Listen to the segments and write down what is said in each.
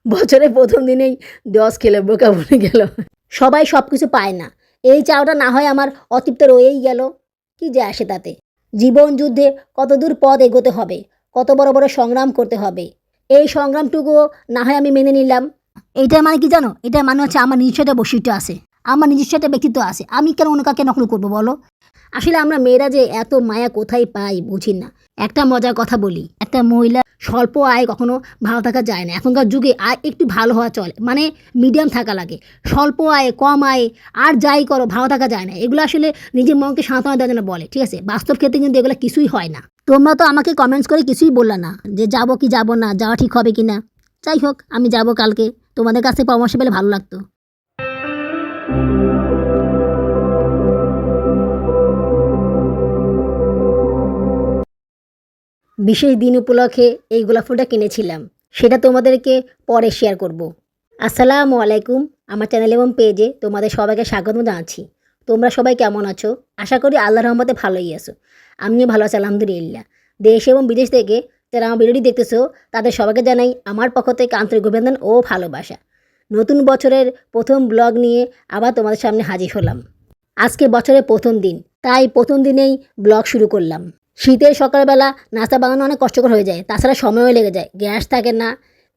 বছরের প্রথম দিনেই 10 খেলে বোকা বনে গেল। সবাই সব কিছু পায় না। এই চাওয়াটা না হয় আমার অতৃপ্ত রয়েই গেল। কি যে আসে তাতে? জীবন যুদ্ধে কতদূর পথ এগোতে হবে, কত বড় বড় সংগ্রাম করতে হবে। এই সংগ্রামটুকুও না হয় আমি মেনে নিলাম। এইটার মানে কি জানো? এটার মানে হচ্ছে আমার নিজস্ব একটা বৈশিষ্ট্য আছে। আমার নিজস্ব একটা ব্যক্তিত্ব আছে। আমি কেন অন্য কাউকে নকল করব বলো? আসলে আমরা মেয়েরা যে এত মায়া কোথায় পাই বুঝি না। একটা মজার কথা বলি, একটা মহিলা স্বল্প আয়ে কখনো ভালো থাকা যায় না। এখনকার যুগে আয় একটু ভালো হওয়া চলে, মানে মিডিয়াম থাকা লাগে। স্বল্প আয়ে, কম আয়ে আর যাই করো ভালো থাকা যায় না। এগুলো আসলে নিজের মনকে সান্ত্বনা দেওয়ার জন্য বলে, ঠিক আছে? বাস্তব ক্ষেত্রে কিন্তু এগুলো কিছুই হয় না। তোমরা তো আমাকে কমেন্টস করে কিছুই বললা না যে যাবো কি যাবো না, যাওয়া ঠিক হবে কি না। যাই হোক, আমি যাব কালকে। তোমাদের কাছ থেকে পরামর্শ পেলে ভালো লাগতো। বিশেষ দিন উপলক্ষে এই গোলাপ ফুলটা কিনেছিলাম, সেটা তোমাদেরকে পরে শেয়ার করব। আসসালামু আলাইকুম। আমার চ্যানেল এবং পেজে তোমাদের সবাইকে স্বাগত জানাচ্ছি। তোমরা সবাই কেমন আছো? আশা করি আল্লাহর রহমতে ভালোই আছো। আমিও ভালো আছি আলহামদুলিল্লাহ। দেশ এবং বিদেশ থেকে যারা আমার ভিডিওটি দেখতেছো তাদের সবাইকে জানাই আমার পক্ষ থেকে আন্তরিক অভিনন্দন ও ভালোবাসা। নতুন বছরের প্রথম ব্লগ নিয়ে আবার তোমাদের সামনে হাজির হলাম। আজকে বছরের প্রথম দিন, তাই প্রথম দিনেই ব্লগ শুরু করলাম। শীতের সকালবেলা নাস্তা বানানো অনেক কষ্টকর হয়ে যায়, তাছাড়া সময়ও লেগে যায়, গ্যাস থাকে না।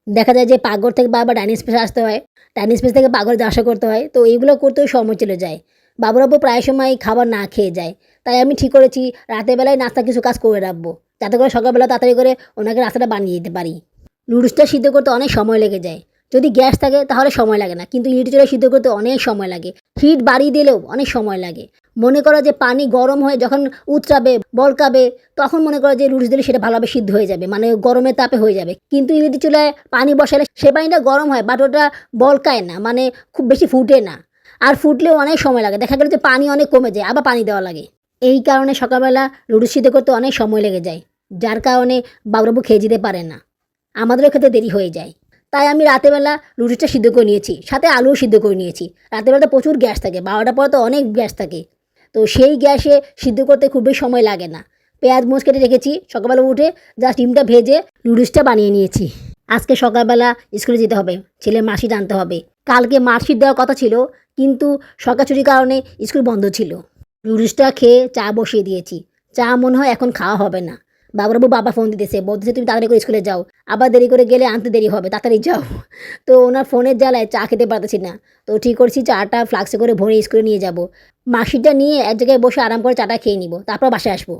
দেখা যায় যে পাকঘর থেকে বারবার ডাইনিং স্পেসে আসতে হয়, ডাইনিং স্পেস থেকে পাকঘরে যাওয়া আসা করতে হয়, তো এইগুলো করতেও সময় চলে যায়। বাবুরাব্বু প্রায় সময় খাবার না খেয়ে যায়, তাই আমি ঠিক করেছি রাতের বেলায় নাস্তা কিছু কাজ করে রাখবো, যাতে করে সকালবেলা তাড়াতাড়ি করে ওনাকে নাস্তাটা বানিয়ে দিতে পারি। নুডলসটা সিদ্ধ করতে অনেক সময় লেগে যায়। যদি গ্যাস থাকে তাহলে সময় লাগে না, কিন্তু ইলেকট্রিক চুলায় সিদ্ধ করতে অনেক সময় লাগে। হিট বাড়িয়ে দিলেও অনেক সময় লাগে। মনে করো যে পানি গরম হয়ে যখন উতরাবে, বলকাবে, তখন মনে করো যে নুডলস দিলে সেটা ভালোভাবে সিদ্ধ হয়ে যাবে, মানে গরমের তাপে হয়ে যাবে। কিন্তু ইলেকট্রিক চুলায় পানি বসালে সে পানিটা গরম হয়, বাট ওটা বলকায় না, মানে খুব বেশি ফুটে না। আর ফুটলেও অনেক সময় লাগে, দেখা গেল যে পানি অনেক কমে যায়, আবার পানি দেওয়া লাগে। এই কারণে সকালবেলা নুডলস সিদ্ধ করতে অনেক সময় লেগে যায়, যার কারণে বাবুরাবু খেয়ে যেতে পারে না, আমাদেরও খেতে দেরি হয়ে যায়। তাই আমি রাতেরবেলা রুটিটা সিদ্ধ করে নিয়েছি, সাথে আলুও সিদ্ধ করে নিয়েছি। রাতেরবেলা তো প্রচুর গ্যাস থাকে, 12টার পরে তো অনেক গ্যাস থাকে, তো সেই গ্যাসে সিদ্ধ করতে খুব বেশি সময় লাগে না। পেঁয়াজ মরিচ কেটে রেখেছি, সকালবেলা উঠে জাস্ট ডিমটা ভেজে নুডলসটা বানিয়ে নিয়েছি। আজকে সকালবেলা স্কুলে যেতে হবে, ছেলের মার্কশিট আনতে হবে। কালকে মার্কশিট দেওয়ার কথা ছিল, কিন্তু সরকারছুটির কারণে স্কুল বন্ধ ছিল। নুডলসটা খেয়ে চা বসিয়ে দিয়েছি। চা মনে হয় এখন খাওয়া হবে না। বাবা ফোন দিতেছে, বলতেছে তুমি তাড়াতাড়ি করে স্কুলে যাও, আবার দেরি করে গেলে আনতে দেরি হবে, তাড়াতাড়ি যাও। তো ওনার ফোনের জ্বালায় চা খেতে পারতেছি না, তো ঠিক করছি চাটা ফ্লাক্সে করে ভরে স্কুলে নিয়ে যাব। মার্কশিটটা নিয়ে এক জায়গায় বসে আরাম করে চাটা খেয়ে নিব, তারপর বাসায় আসবো।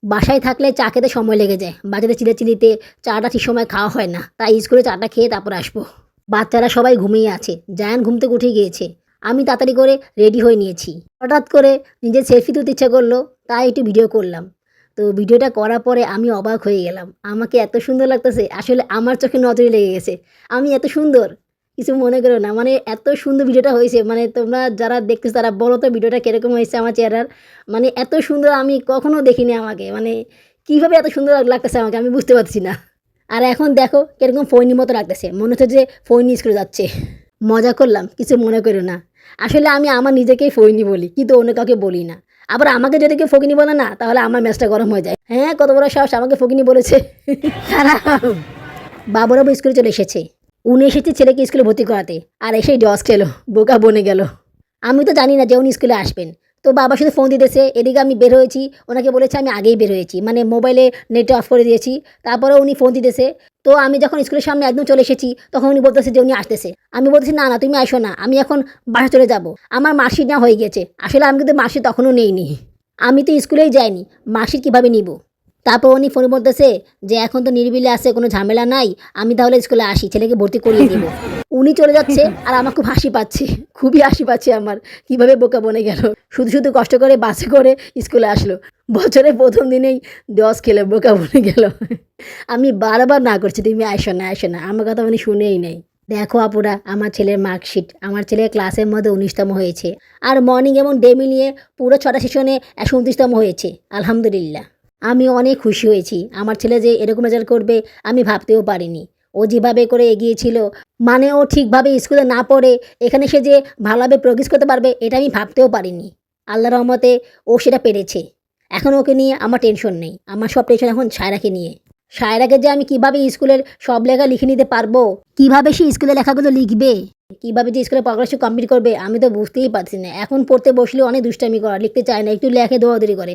বাসায় থাকলে চা খেতে সময় লেগে যায়, বাজারে চিলিতে চাটা ঠিক সময় খাওয়া হয় না, তাই স্কুলে চাটা খেয়ে তারপর আসবো। বাচ্চারা সবাই ঘুমিয়ে আছে, জায়ান ঘুম থেকে উঠে গিয়েছে। আমি তাড়াতাড়ি করে রেডি হয়ে নিয়েছি। হঠাৎ করে নিজের সেলফি তুলতে ইচ্ছা করলো, তাই একটু ভিডিও করলাম। তো ভিডিওটা করার পরে আমি অবাক হয়ে গেলাম, আমাকে এত সুন্দর লাগতেছে, আসলে আমার চোখে নজরে লেগে গেছে। আমি এত সুন্দর? কিছু মনে করো না, মানে এত সুন্দর ভিডিওটা হয়েছে, মানে তোমরা যারা দেখতেছো তারা বলো তো ভিডিওটা কীরকম হয়েছে আমার চেহারার। মানে এত সুন্দর আমি কখনো দেখিনি আমাকে, মানে কীভাবে এত সুন্দর লাগতেছে আমাকে আমি বুঝতে পারছি না। আর এখন দেখো কীরকম ফৈনির মতো লাগতেছে, মনে হচ্ছে যে ফৈনি স্কুলে যাচ্ছে। মজা করলাম, কিছু মনে করো না। আসলে আমি আমার নিজেকেই ফৈনি বলি, কিন্তু অন্য কাউকে বলি না। আবার আমাকে যদি কেউ ফকিনি বলে না, তাহলে আমার মেজাজটা গরম হয়ে যায়। হ্যাঁ, কত বড় সাহস আমাকে ফকিনি বলেছে। খারাপ। বাবুরাবু স্কুলে চলে এসেছে। উনি এসেছে ছেলেকে স্কুলে ভর্তি করাতে, আর এসেই ডস খেলো, বোকা বনে গেল। আমি তো জানি না যে উনি স্কুলে আসবেন, তো বাবার সাথে ফোন দিতেছে, এদিকে আমি বের হয়েছি। ওনাকে বলেছে আমি আগেই বের হয়েছি, মানে মোবাইলে নেট অফ করে দিয়েছি। তারপরে উনি ফোন দিতেছে, তো আমি যখন স্কুলের সামনে একদম চলে এসেছি, তখন উনি বলতেছে যে উনি আসতেছে। আমি বলতেছি না না, তুমি আসো না, আমি এখন বাসা চলে যাব, আমার মার্কশিট নেওয়া হয়ে গেছে। আসলে আমি কিন্তু মার্কশিট তখনও নেইনি, আমি তো স্কুলেই যাইনি, মার্কশিট কীভাবে নিব? তারপর উনি ফোনে বলতেছে যে এখন তো নিরিবিলি আছে, কোনো ঝামেলা নাই, আমি তাহলে স্কুলে আসি, ছেলেকে ভর্তি করিয়ে দিব। উনি চলে যাচ্ছে আর আমার খুব হাসি পাচ্ছে, খুবই হাসি পাচ্ছে আমার, কীভাবে বোকা বনে গেল। শুধু শুধু কষ্ট করে বাসে করে স্কুলে আসলো, বছরের প্রথম দিনেই 10 খেলে বোকা বনে গেল। আমি বারবার না করছি তুমি আসো না আসো না, আমার কথা উনি শুনেই নেই। দেখো আপুরা, আমার ছেলের মার্কশিট, আমার ছেলে ক্লাসের মধ্যে 19তম হয়েছে, আর মর্নিং এবং ডে মিলিয়ে পুরো 6টা সেশনে 29তম হয়েছে। আলহামদুলিল্লাহ, আমি অনেক খুশি হয়েছি। আমার ছেলে যে এরকম রেজাল্ট করবে আমি ভাবতেও পারিনি। ও যেভাবে করে এগিয়েছিল, মানে ও ঠিকভাবে স্কুলে না পড়ে এখানে সে যে ভালোভাবে প্রোগ্রেস করতে পারবে, এটা আমি ভাবতেও পারিনি। আল্লাহর রহমতে ও সেটা পেরেছে। এখন ওকে নিয়ে আমার টেনশন নেই, আমার সব টেনশন এখন সায়রাকে নিয়ে। সায়রাকে যে আমি কিভাবে স্কুলের সব লেখা লিখে নিতে পারবো, কিভাবে সে স্কুলের লেখাগুলো লিখবে, কিভাবে যে স্কুলে পড়াশোনা কমপ্লিট করবে, আমি তো বুঝতেই পারছি না। এখন পড়তে বসলে অনেক দুষ্টামি করে, লিখতে চায় না, একটু লেখে দৌড়াদৌড়ি করে।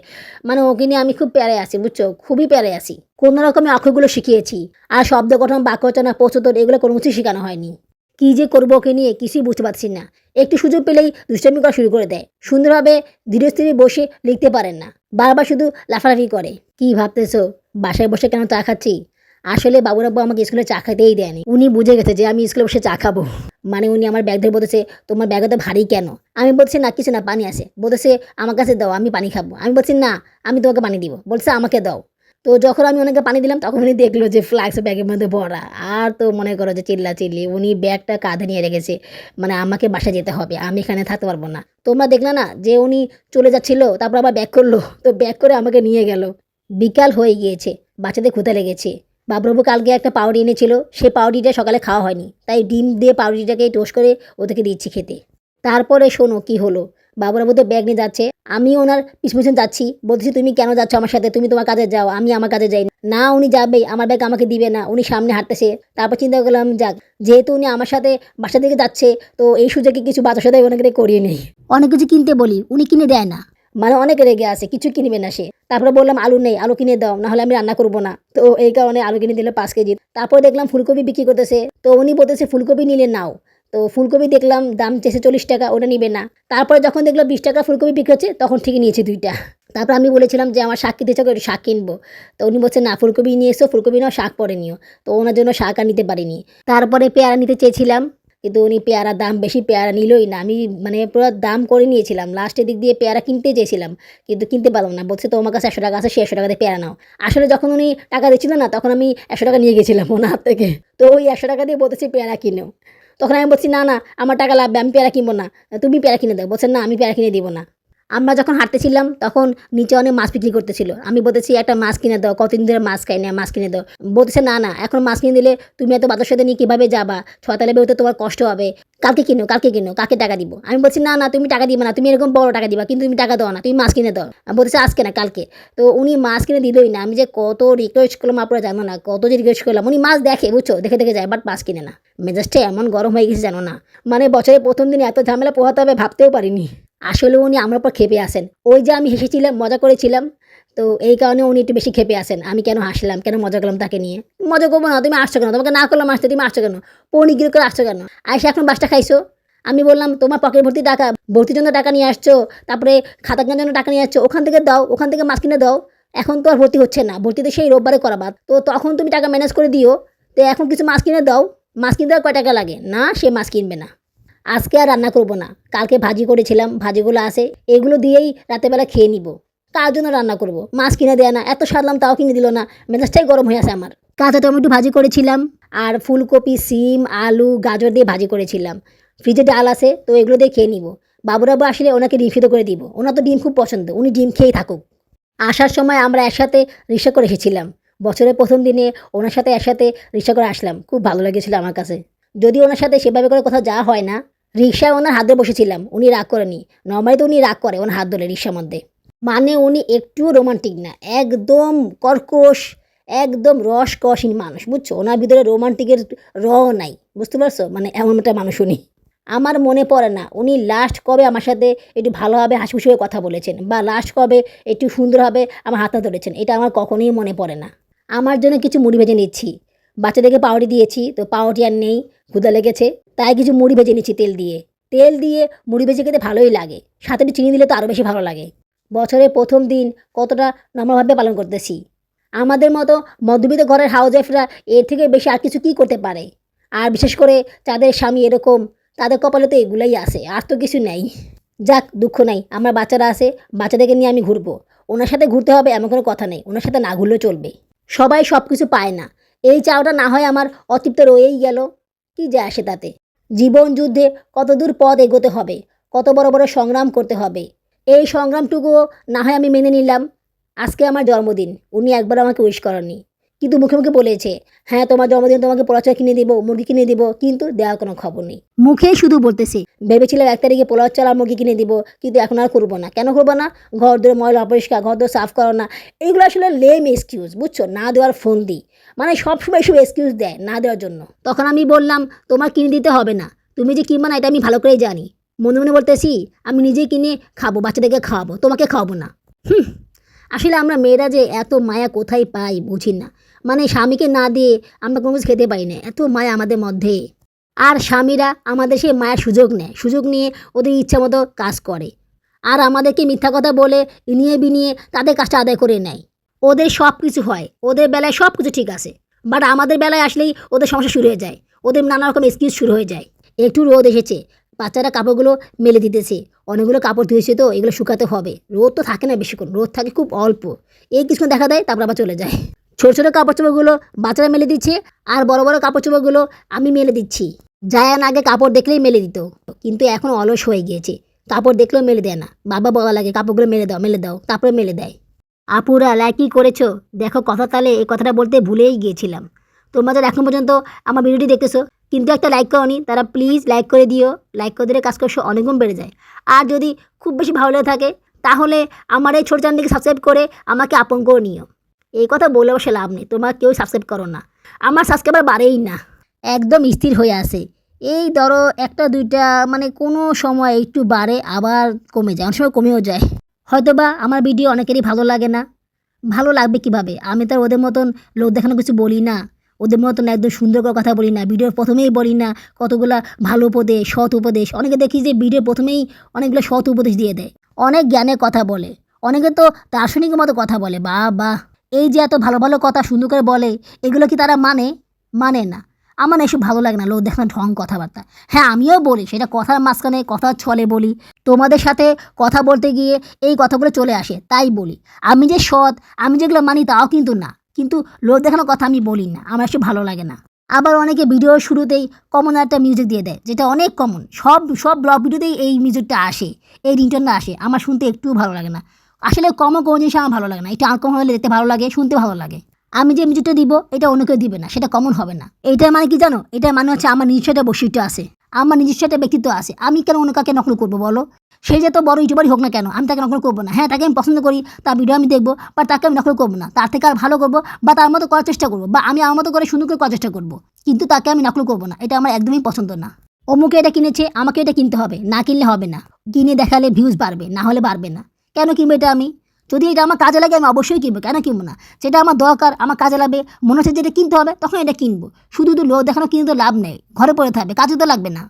মানে ওকে নিয়ে আমি খুব প্যারায় আছি, বুঝছো, খুবই প্যারায় আছি। কোনো রকমের অক্ষরগুলো শিখিয়েছি, আর শব্দ গঠন, বাক্য রচনা, প্রশ্নোত্তর এগুলো কোনো কিছুই শেখানো হয়নি। কী যে করবো ওকে নিয়ে কিছুই বুঝতে পারছি না। একটু সুযোগ পেলেই দুষ্টামি করা শুরু করে দেয়। সুন্দরভাবে ধীরে স্থিরে বসে লিখতে পারেন না, বারবার শুধু লাফালাফি করে। কি ভাবতেছো বাসায় বসে কেন চা খাচ্ছি? আসলে বাবুর আব্বু আমাকে স্কুলে চা খাইতেই দেয়নি। উনি বুঝে গেছে যে আমি স্কুলে বসে চা খাবো। মানে উনি আমার ব্যাগ ধরে বলতেছে, তোমার ব্যাগ তো ভারী কেন? আমি বলছি না কিছু না, পানি আছে। বলতেছে আমার কাছে দাও, আমি পানি খাবো। আমি বলছি না, আমি তোমাকে পানি দিব। বলছে আমাকে দাও। তো যখন আমি ওনাকে পানি দিলাম তখন উনি দেখলো যে ফ্লাক্স ব্যাগের মধ্যে ভরা। আর তো মনে করো যে চিল্লাচিল্লি, উনি ব্যাগটা কাঁধে নিয়ে রেখেছে। মানে আমাকে বাসায় যেতে হবে, আমি এখানে থাকতে পারবো না। তোমরা দেখলে না যে উনি চলে যাচ্ছিল, তারপর আবার ব্যাক করলো, তো ব্যাক করে আমাকে নিয়ে গেল। বিকাল হয়ে গিয়েছে, বাচ্চাদের ক্ষুধা লেগেছে। বাবুবাবু কালকে একটা পাউরুটি এনেছিল, সেই পাউরুটিটা সকালে খাওয়া হয়নি, তাই ডিম দিয়ে পাউরুটিটাকে টোস্ট করে ওদেরকে দিচ্ছি খেতে। তারপরে শোনো কি হলো, বাবুরাবু তো ব্যাগ নিয়ে যাচ্ছে, আমি ওনার পিছন যাচ্ছি। বলছি তুমি কেন যাচ্ছ আমার সাথে, তুমি তোমার কাজে যাও, আমি আমার কাজে যাই না। উনি যাবেই, আমার ব্যাগ আমাকে দিবে না, উনি সামনে হাঁটতেছে। তারপর চিন্তা করলাম যাক, যেহেতু উনি আমার সাথে বাসা থেকে যাচ্ছে, তো এই সুযোগে কিছু বাচ্চার সাথে ওনাকে করিয়ে নেই। অনেক কিছু কিনতে বলি, উনি কিনে দেয় না। মানে অনেক রেগে আছে, কিছু কিনবে না সে। তারপরে বললাম আলু নেই, আলু কিনে দাও, নাহলে আমি রান্না করবো না। তো এই কারণে আলু কিনে দিল 5 কেজি। তারপর দেখলাম ফুলকপি বিক্রি করতেছে, তো উনি বলতেছে ফুলকপি নিলে নাও। তো ফুলকপি দেখলাম দাম চেয়েছে 40 টাকা, ওটা নিবে না। তারপরে যখন দেখলাম 20 টাকা ফুলকপি বিক্রি হচ্ছে, তখন ঠিকই নিয়েছে 2টা। তারপর আমি বলেছিলাম যে আমার শাক কিনতে চাও, একটু শাক কিনবো। তো উনি বলছে না, ফুলকপি নিয়ে এসো, ফুলকপি নাও, শাক পরে নিও। তো ওনার জন্য শাক আর নিতে পারিনি। তারপরে পেয়ারা নিতে চেয়েছিলাম, কিন্তু উনি পেয়ারার দাম বেশি, পেয়ারা নিলই না। আমি মানে পুরো দাম করে নিয়েছিলাম, লাস্টের দিক দিয়ে পেয়ারা কিনতে চেয়েছিলাম, কিন্তু কিনতে পারলাম না। বলছে তোমার কাছে 100 টাকা আছে, সে 100 টাকা দিয়ে পেয়ারা নাও। আসলে যখন উনি টাকা দিচ্ছিল না, তখন আমি 100 টাকা নিয়ে গেছিলাম ওনার হাত থেকে। তো ওই 100 টাকা দিয়ে বলতেছি পেয়ারা কিনো। তখন আমি বলছি না না, আমার টাকা লাগবে, আমি পেয়ারা কিনবো না, তুমি পেয়ারা কিনে দাও। বলছে না, আমি পেয়ারা কিনে দিব না। আমরা যখন হাঁটতেছিলাম তখন নিচে অনেক মাছ বিক্রি করতেছিল। আমি বলতেছি একটা মাছ কিনে দাও, কতদিন ধরে মাছ খাই না, মাছ কিনে দাও। বলতেছে না না, এখন মাছ কিনে দিলে তুমি এত বাচ্চার সাথে নিয়ে কীভাবে যাবা, ছয়তলা বেরোতে তোমার কষ্ট হবে। কালকে কিনো, কালকে কিনো, কাকে টাকা দিব? আমি বলছি না না, তুমি টাকা দিবে না, তুমি এরকম বড় টাকা দিবা, কিন্তু তুমি টাকা দাও না, তুমি মাছ কিনে দাও। বলতেছে আজকে না, কালকে। তো উনি মাছ কিনে দিলই না। আমি যে কত রিকোয়েস্ট করলাম আপনারা জানো না, কত যে রিকোয়েস্ট করলাম। উনি মাছ দেখে, বুঝছো, দেখে দেখে যায়, বাট মাছ কিনে না। মেজাজটা এমন গরম হয়ে গেছে জানো না, মানে বছরের প্রথম দিন এত ঝামেলা পোহাতে হবে ভাবতেও পারিনি। আসলে উনি আমার উপর ক্ষেপে আসেন। ওই যে আমি হেসেছিলাম, মজা করেছিলাম, তো এই কারণে উনি একটু বেশি ক্ষেপে আসেন। আমি কেন হাসলাম, কেন মজা করলাম তাকে নিয়ে? মজা করবো না, তুমি আসছো কেন? তোমাকে না করলাম আসতে, তুমি আসছো কেন? পনিগিরি করে আসছো কেন? আইসা এখন বাসটা খাইছো। আমি বললাম তোমার পকেট ভর্তি টাকা, ভর্তির জন্য টাকা নিয়ে আসছো, তারপরে খাতা কেনার জন্য টাকা নিয়ে আসছো, ওখান থেকে দাও, ওখান থেকে মাছ কিনে দাও। এখন তো আর ভর্তি হচ্ছে না, ভর্তি তো সেই রোববারে করাবার, তো তখন তুমি টাকা ম্যানেজ করে দিও। তো এখন কিছু মাছ কিনে দাও। মাছ কিনতে আর কয় টাকা লাগে? না, সে মাছ কিনবে না। আজকে আর রান্না করব না, কালকে ভাজি করেছিলাম, ভাজিগুলো আছে, এগুলো দিয়েই রাতেরবেলা খেয়ে নিব। কার জন্য রান্না করব? মাছ কিনে দেয় না, এত সারলাম তাও কিনে দিল না, মেজাজটাই গরম হয়ে আছে আমার। কাঁচা টমেটো ভাজি করেছিলাম, আর ফুলকপি, সিম, আলু, গাজর দিয়ে ভাজি করেছিলাম। ফ্রিজে ডাল আছে, তো এগুলো দিয়ে খেয়ে নিব। বাবুরাবু আসলে ওনাকে ডিম সিদ্ধ করে দিব, ওনার তো ডিম খুব পছন্দ, উনি ডিম খেয়েই থাকুক। আসার সময় আমরা একসাথে রিক্সা করে এসেছিলাম। বছরের প্রথম দিনে ওনার সাথে একসাথে রিক্সা করে আসলাম, খুব ভালো লেগেছিল আমার কাছে। যদি ওনার সাথে সেভাবে করে কোথাও যাওয়া হয় না, রিক্সায় ওনার হাত ধরে বসেছিলাম, উনি রাগ করেনি। নর্মালি তো উনি রাগ করে ওনার হাত ধরে রিক্সার মধ্যে। মানে উনি একটুও রোমান্টিক না, একদম কর্কশ, একদম রসকসহীন মানুষ, বুঝছো, ওনার ভিতরে রোমান্টিকের নাই, বুঝতে পারছো, মানে এমন একটা মানুষ উনি। আমার মনে পড়ে না উনি লাস্ট কবে আমার সাথে একটু ভালোভাবে হাসিখুশি হয়ে কথা বলেছেন, বা লাস্ট কবে একটু সুন্দরভাবে আমার হাতটা ধরেছেন, এটা আমার কখনোই মনে পড়ে না। আমার জন্য কিছু মুড়ি ভেজে নিচ্ছি, বাচ্চাদেরকে পাউরুটি দিয়েছি, তো পাউরুটি আর নেই, ক্ষুধা লেগেছে, তাই কিছু মুড়ি ভেজে নিচ্ছি তেল দিয়ে। তেল দিয়ে মুড়ি ভেজে খেতে ভালোই লাগে, সাথে একটু চিনি দিলে তো আরও বেশি ভালো লাগে। বছরের প্রথম দিন কতটা নম্রভাবে পালন করতেছি। আমাদের মতো মধ্যবিত্ত ঘরের হাউসওয়াইফরা এর থেকে বেশি আর কিছু কী করতে পারে? আর বিশেষ করে যাদের স্বামী এরকম, তাদের কপালে তো এগুলাই আছে, আর তো কিছু নেই। যাক, দুঃখ নাই, আমার বাচ্চারা আছে, বাচ্চাদেরকে নিয়ে আমি ঘুরবো। ওনার সাথে ঘুরতে হবে এমন কোনো কথা নেই, ওনার সাথে না ঘুরলেও চলবে। সবাই সব কিছু পায় না, এই চাওটা না হয় আমার অতৃপ্ত রয়েই গেল, কি যায় আসে তাতে? জীবন যুদ্ধে কত দূর পথ এগোতে হবে, কত বড় বড় সংগ্রাম করতে হবে, এই সংগ্রামটুকুও না হয় আমি মেনে নিলাম। আজকে আমার জন্মদিন, উনি একবার আমাকে উইশ করেননি, কিন্তু মুখে মুখে বলেছে, হ্যাঁ তোমার জন্মদিন তোমাকে পোলাও চাল কিনে দিব, মুরগি কিনে দিব, কিন্তু দেওয়ার কোনো খবর নেই। মুখে শুধু বলতেছে। ভেবেছিলাম 1 তারিখে পোলাও চাল আর মুরগি কিনে দিব, কিন্তু এখন আর করবো না। কেন করবো না? ঘর ধরে ময়লা অপরিষ্কার, ঘর ধরে সাফ করো না। এইগুলো আসলে লেম এক্সকিউজ, বুঝছো? না দেওয়ার ফোন দিই, মানে সবসময় এসব এক্সকিউজ দেয় না দেওয়ার জন্য। তখন আমি বললাম, তোমার কিনে দিতে হবে না, তুমি যে কিনবা না এটা আমি ভালো করেই জানি। মনে মনে বলতেছি, আমি নিজেই কিনে খাবো, বাচ্চাদেরকে খাওয়াবো, তোমাকে খাওয়াবো না। আসলে আমরা মেয়েরা যে এত মায়া কোথায় পাই বুঝি না। মানে স্বামীকে না দিয়ে আমরা কোনো কিছু খেতে পারি না, এত মায়া আমাদের মধ্যে। আর স্বামীরা আমাদের সেই মায়ার সুযোগ নেয়, সুযোগ নিয়ে ওদের ইচ্ছা মতো কাজ করে। আর আমাদেরকে মিথ্যা কথা বলে ইনিয়ে বিনিয়ে তাদের কাজটা আদায় করে নেয়। ওদের সব কিছু হয়, ওদের বেলায় সব কিছু ঠিক আছে, বাট আমাদের বেলায় আসলেই ওদের সমস্যা শুরু হয়ে যায়, ওদের নানা রকম এক্সকিউজ শুরু হয়ে যায়। একটু রোদ এসেছে, বাচ্চারা কাপড়গুলো মেলে দিতেছে, অনেকগুলো কাপড় ধুয়েছে তো এগুলো শুকাতে হবে। রোদ তো থাকে না বেশিক্ষণ, রোদ থাকে খুব অল্প, এই কিছুক্ষণ দেখা দেয় তারপর আবার চলে যায়। ছোটো ছোটো কাপড় চোপড়গুলো বাচ্চারা মেলে দিচ্ছে, আর বড় বড় কাপড় চোপড়গুলো আমি মেলে দিচ্ছি। জায়ান আগে কাপড় দেখলেই মেলে দিত, কিন্তু এখন অলস হয়ে গিয়েছে, কাপড় দেখলেও মেলে দেয় না। বাবা বলা লাগে কাপড়গুলো মেলে দাও, তারপরে মেলে দেয়। আপুরা লাইকই করেছো, দেখো কথা তালে এই কথাটা বলতে ভুলেই গিয়েছিলাম। তোমরা যারা এখন পর্যন্ত আমার ভিডিওটি দেখতেছো কিন্তু একটা লাইক করোনি, তারা প্লিজ লাইক করে দিও। লাইক করে দিলে কাজ করছো অনেক গুণ বেড়ে যায়। আর যদি খুব বেশি ভালো লেগে থাকে তাহলে আমার এই ছোট চ্যানেলটিকে সাবস্ক্রাইব করে আমাকে আপন করে নিও। এই কথা বলে বসে লাভ নেই, তোমরা কেউ সাবস্ক্রাইব করো না, আমার সাবস্ক্রাইবার বাড়েই না, একদম স্থির হয়ে আসে। এই ধরো একটা দুইটা, মানে কোনো সময় একটু বাড়ে আবার কমে যায়, অনেক সময় কমেও যায়। হয়তোবা আমার ভিডিও অনেকেরই ভালো লাগে না, ভালো লাগবে কিভাবে? আমি তো আর ওদের মতন লোক দেখানো কিছু বলি না, ওদের মতন একদম সুন্দর করে কথা বলি না, ভিডিওর প্রথমেই বলি না কতগুলা ভালো উপদেশ, সৎ উপদেশ। অনেকে দেখি যে ভিডিওর প্রথমেই অনেকগুলো সৎ উপদেশ দিয়ে দেয়, অনেক জ্ঞানের কথা বলে, অনেকে তো দার্শনিকের মতো কথা বলে। বাহ, এই যে এত ভালো ভালো কথা সুন্দর করে বলে, এগুলো কি তারা মানে না। আমার এসব ভালো লাগে না, লোক দেখানো ঢং কথাবার্তা। হ্যাঁ আমিও বলি, সেটা কথার মাঝখানে কথার ছলে বলি, তোমাদের সাথে কথা বলতে গিয়ে এই কথাগুলো চলে আসে তাই বলি। আমি যে সৎ, আমি যেগুলো মানি তাও কিন্তু না, কিন্তু লোক দেখানোর কথা আমি বলি না, আমার এসব ভালো লাগে না। আবার অনেকে ভিডিওর শুরুতেই কমন একটা মিউজিক দিয়ে দেয়, যেটা অনেক কমন, সব ব্লগ ভিডিওতেই এই মিউজিকটা আসে, এই রিংটোনটা আসে, আমার শুনতে একটুও ভালো লাগে না। আসলে কমন কোনো জিনিস আমার ভালো লাগে না, এটা আনকমন হলে দেখতে ভালো লাগে, শুনতে ভালো লাগে। আমি যে মিউজিকটা দিব এটা অন্য কেউ দিবে না, সেটা কমন হবে না। এইটার মানে কি জানো? এটার মানে হচ্ছে আমার নিজস্ব একটা বৈশিষ্ট্য আছে, আমার নিজস্ব একটা ব্যক্তিত্ব আছে। আমি কেন অন্য কাকে নকল করবো বলো? সেই যে তো বড় ইউটিউবারই হোক না কেন, আমি তাকে নকল করবো না। হ্যাঁ তাকে আমি পছন্দ করি, তার ভিডিও আমি দেখবো, বাট তাকে আমি নকল করবো না, তার থেকে আর ভালো করবো বা তার মতো করার চেষ্টা করবো, বা আমি আমার মতো করে সুন্দর করে করার চেষ্টা করবো, কিন্তু তাকে আমি নকল করবো না, এটা আমার একদমই পছন্দ না। অমুকে এটা কিনেছে, আমাকে এটা কিনতে হবে, না কিনলে হবে না। কিনে দেখালে ভিউজ বাড়বে, না হলে বাড়বে না। কেন কিনবো এটা আমি? যদি এটা আমার কাজে লাগে আমি অবশ্যই কিনবো, কেন কিনবো না? যেটা আমার দরকার, আমার কাজে লাগবে, মনে হচ্ছে যেটা কিনতে হবে, তখন এটা কিনবো। শুধু লোক দেখানো কিনতে তো লাভ নেই, ঘরে পড়ে থাকবে, কাজে তো লাগবে না।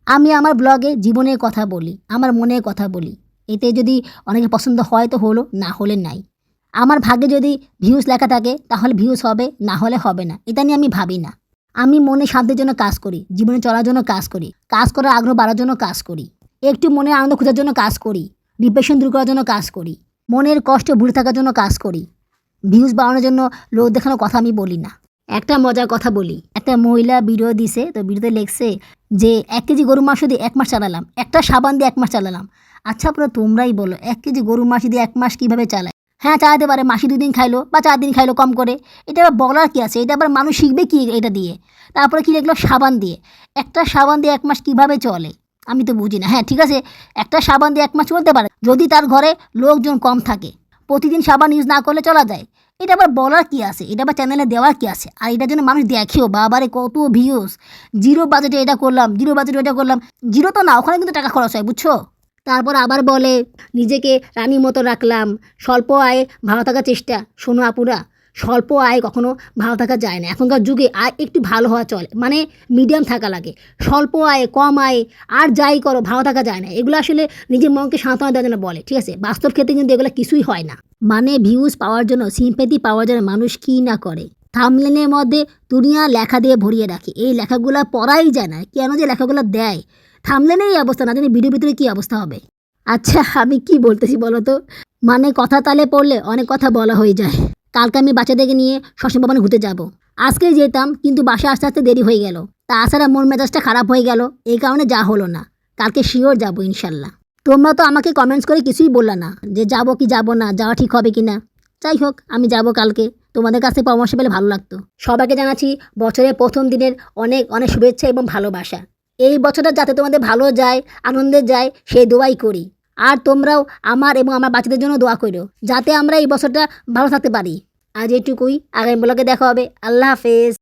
আমি আমার ব্লগে জীবনের কথা বলি, আমার মনের কথা বলি, এতে যদি অনেকে পছন্দ হয় তো হলো, না হলে নাই। আমার ভাগ্যে যদি ভিউজ লেখা থাকে তাহলে ভিউজ হবে, না হলে হবে না, এটা নিয়ে আমি ভাবি না। আমি মনে শান্তির জন্য কাজ করি, জীবনে চলার জন্য কাজ করি, কাজ করার আগ্রহ বাড়ার জন্য কাজ করি, একটু মনে আনন্দ খোঁজার জন্য কাজ করি, ডিপ্রেশন দূর করার জন্য কাজ করি, মনের কষ্টে ভুলে থাকার জন্য কাজ করি। ভিউজ বাড়ানোর জন্য লোক দেখানোর কথা আমি বলি না। একটা মজার কথা বলি, একটা মহিলা ভিডিও দিছে, তো ভিডিওতে লেখছে যে 1 কেজি গরুর মাংস দিয়ে 1 মাস চালালাম, একটা সাবান দিয়ে 1 মাস চালালাম। আচ্ছা পুরো তোমরাই বলো, 1 কেজি গরুর মাংস দিয়ে 1 মাস কীভাবে চালায়? হ্যাঁ চালাতে পারে, মাসি 2 দিন খাইলো বা 4 দিন খাইলো কম করে, এটা আবার বলার কী আছে? এটা আবার মানুষ শিখবে কি এটা দিয়ে? তারপরে কি লিখলো? সাবান দিয়ে। একটা সাবান দিয়ে 1 মাস কীভাবে চলে আমি তো বুঝি না। হ্যাঁ ঠিক আছে, একটা সাবান দিয়ে 1 মাস চলতে পারে যদি তার ঘরে লোকজন কম থাকে, প্রতিদিন সাবান ইউজ না করলে চলা যায়। এটা আবার বলার কী আছে? এটা আবার চ্যানেলে দেওয়ার কী আছে? আর এটার জন্য মানুষ দেখেও, বাবারে কত ভিউজ। জিরো বাজেটে এটা করলাম, জিরো বাজেটে এটা করলাম। জিরো তো না, ওখানে কিন্তু টাকা খরচ হয়, বুঝছো? তারপর আবার বলে নিজেকে রানীর মতো রাখলাম, স্বল্প আয়ে ভালো থাকার চেষ্টা। শোনো আপুরা, স্বল্প আয় কখনো ভালো থাকা যায় না। এখনকার যুগে আয় একটু ভালো হওয়া চলে, মানে মিডিয়াম থাকা লাগে। স্বল্প আয়ে, কম আয়ে আর যাই করো ভালো থাকা যায় না। এগুলো আসলে নিজের মনকে সান্ত্বনা দেওয়ার জন্য বলে, ঠিক আছে? বাস্তব ক্ষেত্রে কিন্তু এগুলো কিছুই হয় না। মানে ভিউজ পাওয়ার জন্য, সিম্প্যাথি পাওয়ার জন্য মানুষ কী না করে। থাম্বনেলের মধ্যে দুনিয়া লেখা দিয়ে ভরিয়ে রাখে, এই লেখাগুলো পড়াই যায় না। কেন যে লেখাগুলো দেয়? থাম্বনেলেই এই অবস্থা, না জানি ভিডিও ভিতরে কী অবস্থা হবে। আচ্ছা আমি কি বলতেছি বলো তো? মানে কথা তালে পড়লে অনেক কথা বলা হয়ে যায়। কালকে আমি বাচ্চাদেরকে নিয়ে শ্মশান ভবনে ঘুরতে যাব। আজকেই যেতাম, কিন্তু বাসায় আসতে আসতে দেরি হয়ে গেল। তাছাড়া মন মেজাজটা খারাপ হয়ে গেল, এই কারণে যা হলো না। কালকে শিওর যাবো ইনশাল্লাহ। তোমরা তো আমাকে কমেন্টস করে কিছুই বললা না যে যাবো কি যাবো না, যাওয়া ঠিক হবে কি না। যাই হোক, আমি যাব কালকে। তোমাদের কাছে পরামর্শ পেলে ভালো লাগতো। সবাইকে জানাচ্ছি বছরের প্রথম দিনের অনেক অনেক শুভেচ্ছা এবং ভালোবাসা। এই বছরটা যাতে তোমাদের ভালো যায়, আনন্দে যায়, সেই দোয়াই করি। আর তোমরাও আমার এবং আমার বাচ্চাদের জন্য দোয়া করো, যাতে আমরা এই বছরটা ভালো থাকতে পারি। আজ এটুকুই, আগামী ব্লগে দেখা হবে। আল্লাহ হাফেজ।